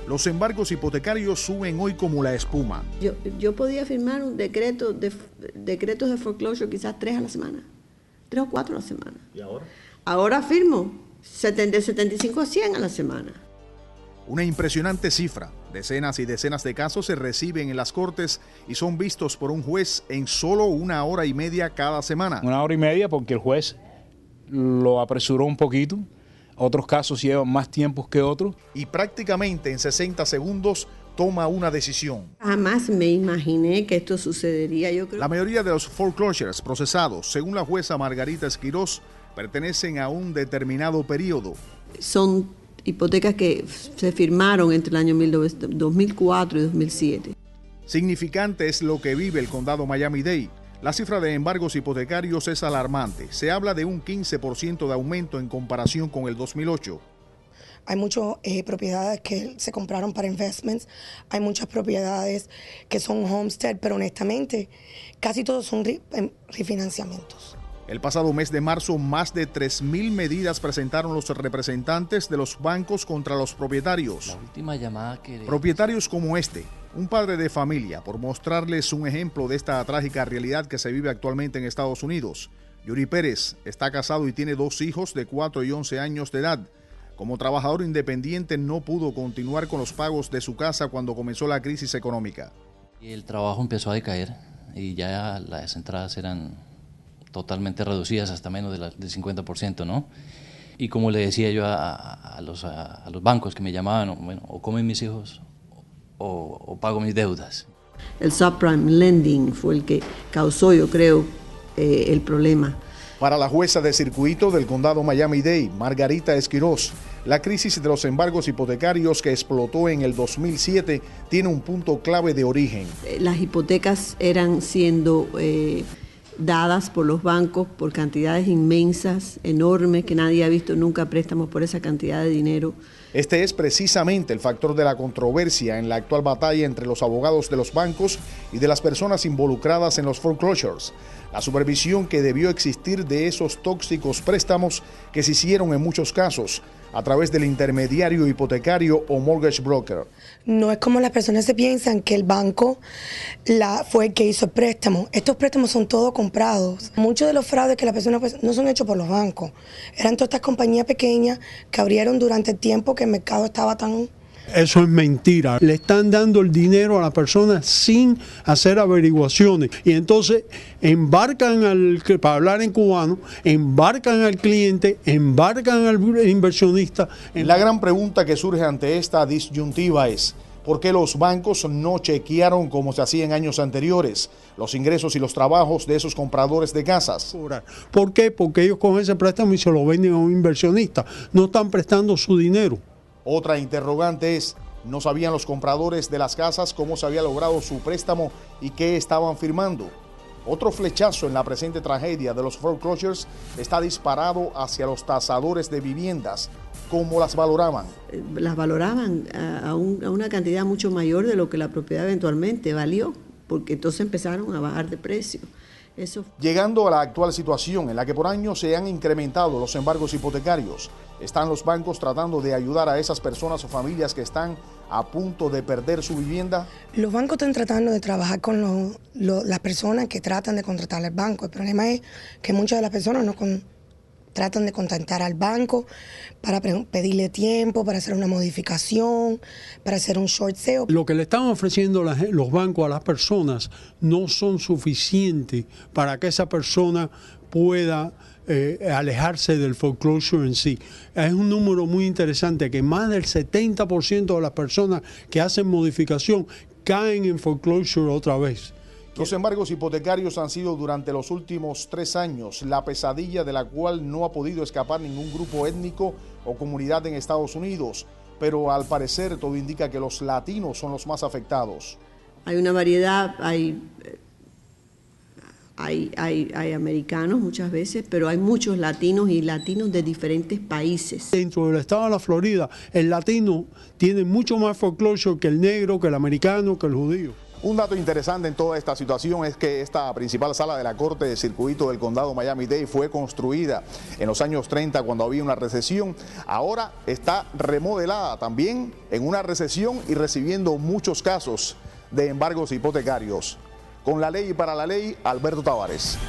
Los embargos hipotecarios suben hoy como la espuma. Yo podía firmar un decretos de foreclosure quizás 3 a la semana, 3 o 4 a la semana. ¿Y ahora? Ahora firmo de 75 a 100 a la semana. Una impresionante cifra. Decenas y decenas de casos se reciben en las cortes y son vistos por un juez en solo 1 hora y media cada semana. 1 hora y media porque el juez lo apresuró un poquito. Otros casos llevan más tiempo que otros. Y prácticamente en 60 segundos toma una decisión. Jamás me imaginé que esto sucedería, yo creo. La mayoría de los foreclosures procesados, según la jueza Margarita Esquirós, pertenecen a un determinado periodo. Son hipotecas que se firmaron entre el año 2004 y 2007. Significante es lo que vive el condado Miami-Dade. La cifra de embargos hipotecarios es alarmante. Se habla de un 15% de aumento en comparación con el 2008. Hay muchas propiedades que se compraron para investments, hay muchas propiedades que son homestead, pero honestamente casi todos son refinanciamientos. El pasado mes de marzo, más de 3,000 medidas presentaron los representantes de los bancos contra los propietarios. La última llamada que... Propietarios como este, un padre de familia, por mostrarles un ejemplo de esta trágica realidad que se vive actualmente en Estados Unidos. Yuri Pérez está casado y tiene 2 hijos de 4 y 11 años de edad. Como trabajador independiente no pudo continuar con los pagos de su casa cuando comenzó la crisis económica. El trabajo empezó a decaer y ya las entradas eran totalmente reducidas hasta menos del 50%, ¿no? Y como le decía yo a los bancos que me llamaban, bueno, o comen mis hijos o pago mis deudas. El subprime lending fue el que causó, yo creo, el problema. Para la jueza de circuito del condado Miami-Dade, Margarita Esquirós, la crisis de los embargos hipotecarios que explotó en el 2007 tiene un punto clave de origen. Las hipotecas eran siendo dadas por los bancos por cantidades inmensas, enormes, que nadie ha visto nunca préstamos por esa cantidad de dinero. Este es precisamente el factor de la controversia en la actual batalla entre los abogados de los bancos y de las personas involucradas en los foreclosures. La supervisión que debió existir de esos tóxicos préstamos que se hicieron en muchos casos a través del intermediario hipotecario o mortgage broker. No es como las personas se piensan que el banco fue el que hizo el préstamo. Estos préstamos son todos comprados. Muchos de los fraudes que las personas no son hechos por los bancos. Eran todas estas compañías pequeñas que abrieron durante el tiempo que el mercado estaba tan... Eso es mentira. Le están dando el dinero a la persona sin hacer averiguaciones. Y entonces embarcan para hablar en cubano, embarcan al cliente, embarcan al inversionista. La gran pregunta que surge ante esta disyuntiva es: ¿por qué los bancos no chequearon como se hacía en años anteriores los ingresos y los trabajos de esos compradores de casas? ¿Por qué? Porque ellos con ese préstamo y se lo venden a un inversionista. No están prestando su dinero. Otra interrogante es: ¿no sabían los compradores de las casas cómo se había logrado su préstamo y qué estaban firmando? Otro flechazo en la presente tragedia de los foreclosures está disparado hacia los tasadores de viviendas. ¿Cómo las valoraban? Las valoraban a una cantidad mucho mayor de lo que la propiedad eventualmente valió, porque entonces empezaron a bajar de precio. Llegando a la actual situación en la que por años se han incrementado los embargos hipotecarios, ¿están los bancos tratando de ayudar a esas personas o familias que están a punto de perder su vivienda? Los bancos están tratando de trabajar con las personas que tratan de contratar al banco. El problema es que muchas de las personas no tratan de contactar al banco para pedirle tiempo, para hacer una modificación, para hacer un short sale. Lo que le están ofreciendo los bancos a las personas no son suficientes para que esa persona pueda alejarse del foreclosure en sí. Es un número muy interesante que más del 70% de las personas que hacen modificación caen en foreclosure otra vez. Los embargos hipotecarios han sido durante los últimos 3 años la pesadilla de la cual no ha podido escapar ningún grupo étnico o comunidad en Estados Unidos, pero al parecer todo indica que los latinos son los más afectados. Hay una variedad, hay americanos muchas veces, pero hay muchos latinos y latinos de diferentes países. Dentro del estado de la Florida, el latino tiene mucho más foreclosure que el negro, que el americano, que el judío. Un dato interesante en toda esta situación es que esta principal sala de la Corte de Circuito del Condado Miami-Dade fue construida en los años 30 cuando había una recesión. Ahora está remodelada también en una recesión y recibiendo muchos casos de embargos hipotecarios. Con la ley y para la ley, Alberto Tavares.